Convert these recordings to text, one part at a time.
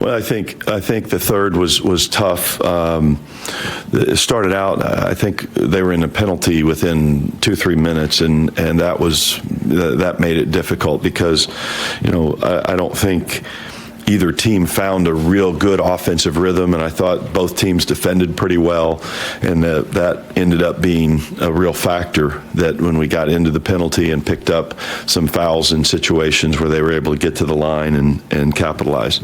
Well, I think the third was tough. It started out, I think they were in a penalty within 2-3 minutes, and that made it difficult because, I don't think either team found a real good offensive rhythm, and I thought both teams defended pretty well, and that ended up being a real factor that when we got into the penalty and picked up some fouls in situations where they were able to get to the line and capitalize.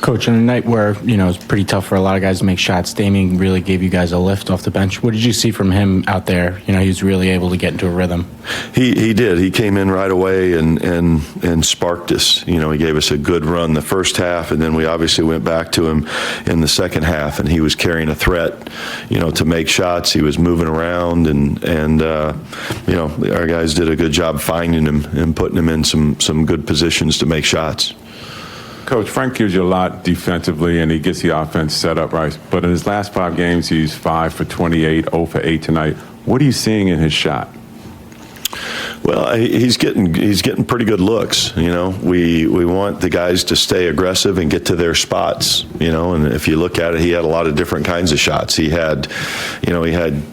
Coach, on a night where, it's pretty tough for a lot of guys to make shots, Damian really gave you guys a lift off the bench. What did you see from him out there? He was really able to get into a rhythm. He did. He came in right away and sparked us. He gave us a good run the first half, and then we obviously went back to him in the second half, and he was carrying a threat, to make shots. He was moving around, and our guys did a good job finding him and putting him in some good positions to make shots. Coach, Frank gives you a lot defensively, and he gets the offense set up right. But in his last 5 games, he's 5 for 28, 0 for 8 tonight. What are you seeing in his shot? Well, he's getting pretty good looks. We want the guys to stay aggressive and get to their spots. And if you look at it, he had a lot of different kinds of shots. He had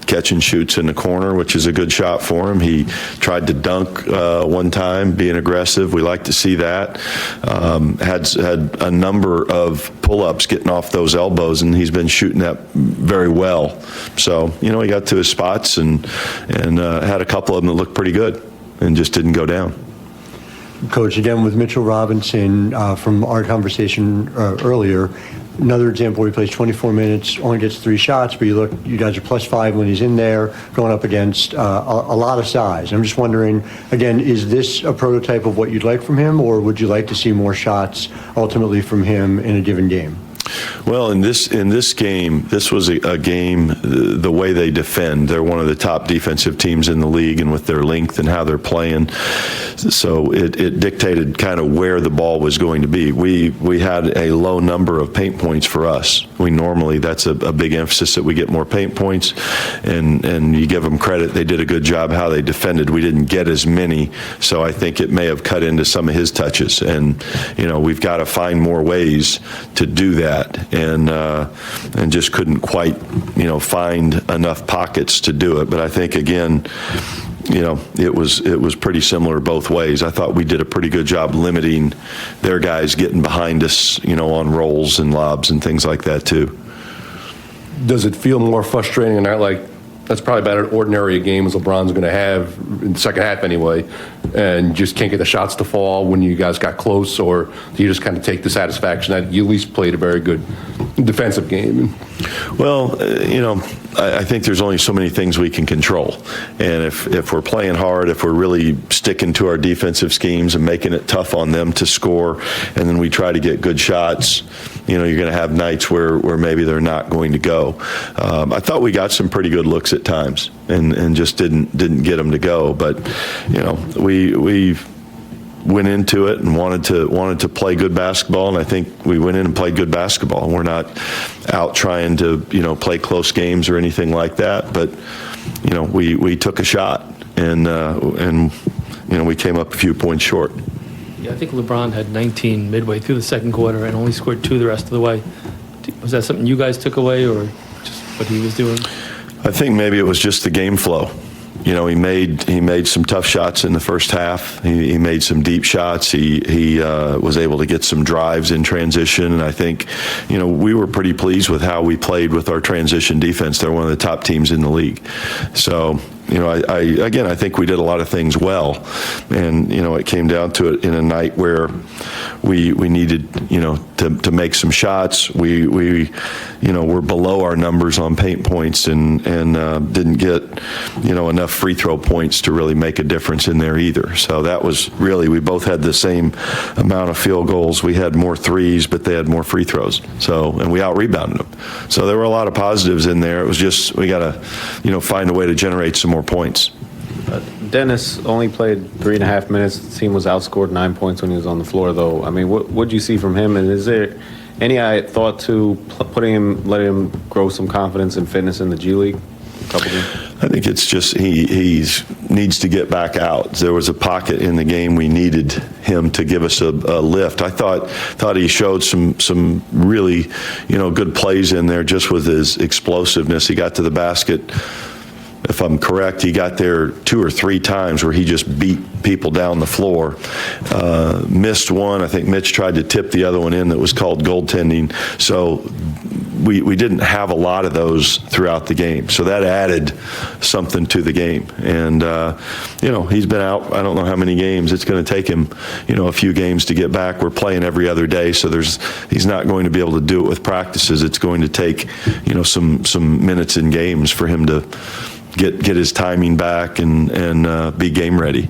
catch and shoots in the corner, which is a good shot for him. He tried to dunk one time, being aggressive. We like to see that. Had a number of pull-ups getting off those elbows, and he's been shooting that very well. So he got to his spots and had a couple of them that looked pretty good and just didn't go down. Coach, again with Mitchell Robinson from our conversation earlier, another example where he plays 24 minutes, only gets 3 shots, but you guys are +5 when he's in there, going up against a lot of size. I'm just wondering, again, is this a prototype of what you'd like from him, or would you like to see more shots ultimately from him in a given game? Well, in this game, this was a game, the way they defend. They're one of the top defensive teams in the league, and with their length and how they're playing. So it dictated kind of where the ball was going to be. We had a low number of paint points for us. That's a big emphasis that we get more paint points, and you give them credit. They did a good job how they defended. We didn't get as many, so I think it may have cut into some of his touches. And we've got to find more ways to do that. And just couldn't quite, find enough pockets to do it. But I think, again, it was pretty similar both ways. I thought we did a pretty good job limiting their guys getting behind us, on rolls and lobs and things like that too. Does it feel more frustrating and not like that's probably about as ordinary a game as LeBron's going to have in the second half anyway, and just can't get the shots to fall when you guys got close, or do you just kind of take the satisfaction that you at least played a very good defensive game? Well, I think there's only so many things we can control, and if we're playing hard, if we're really sticking to our defensive schemes and making it tough on them to score, and then we try to get good shots, you're going to have nights where maybe they're not going to go. I thought we got some pretty good looks at times, and just didn't get them to go. But we went into it and wanted to play good basketball, and I think we went in and played good basketball. We're not out trying to play close games or anything like that, but we took a shot, and we came up a few points short. Yeah, I think LeBron had 19 midway through the second quarter and only scored 2 the rest of the way. Was that something you guys took away, or just what he was doing? I think maybe it was just the game flow. He made some tough shots in the first half. He made some deep shots. He was able to get some drives in transition, and I think we were pretty pleased with how we played with our transition defense. They're one of the top teams in the league. So I think we did a lot of things well, and it came down to it in a night where we needed to make some shots. We were below our numbers on paint points and didn't get enough free throw points to really make a difference in there either. So that was really, we both had the same amount of field goals. We had more threes, but they had more free throws. And we out rebounded them. So there were a lot of positives in there. It was just we got to find a way to generate some more points. Dennis only played 3.5 minutes. The team was outscored 9 points when he was on the floor, though. I mean, what did you see from him? And is there any thought to letting him grow some confidence and fitness in the G League? I think it's just he needs to get back out. There was a pocket in the game we needed him to give us a lift. I thought he showed some really, good plays in there just with his explosiveness. He got to the basket. If I'm correct, he got there 2 or 3 times where he just beat people down the floor. Missed one. I think Mitch tried to tip the other one in that was called goaltending. So we didn't have a lot of those throughout the game. So that added something to the game. And, he's been out, I don't know how many games. It's going to take him, a few games to get back. We're playing every other day, so he's not going to be able to do it with practices. It's going to take, some minutes in games for him to get his timing back and be game ready.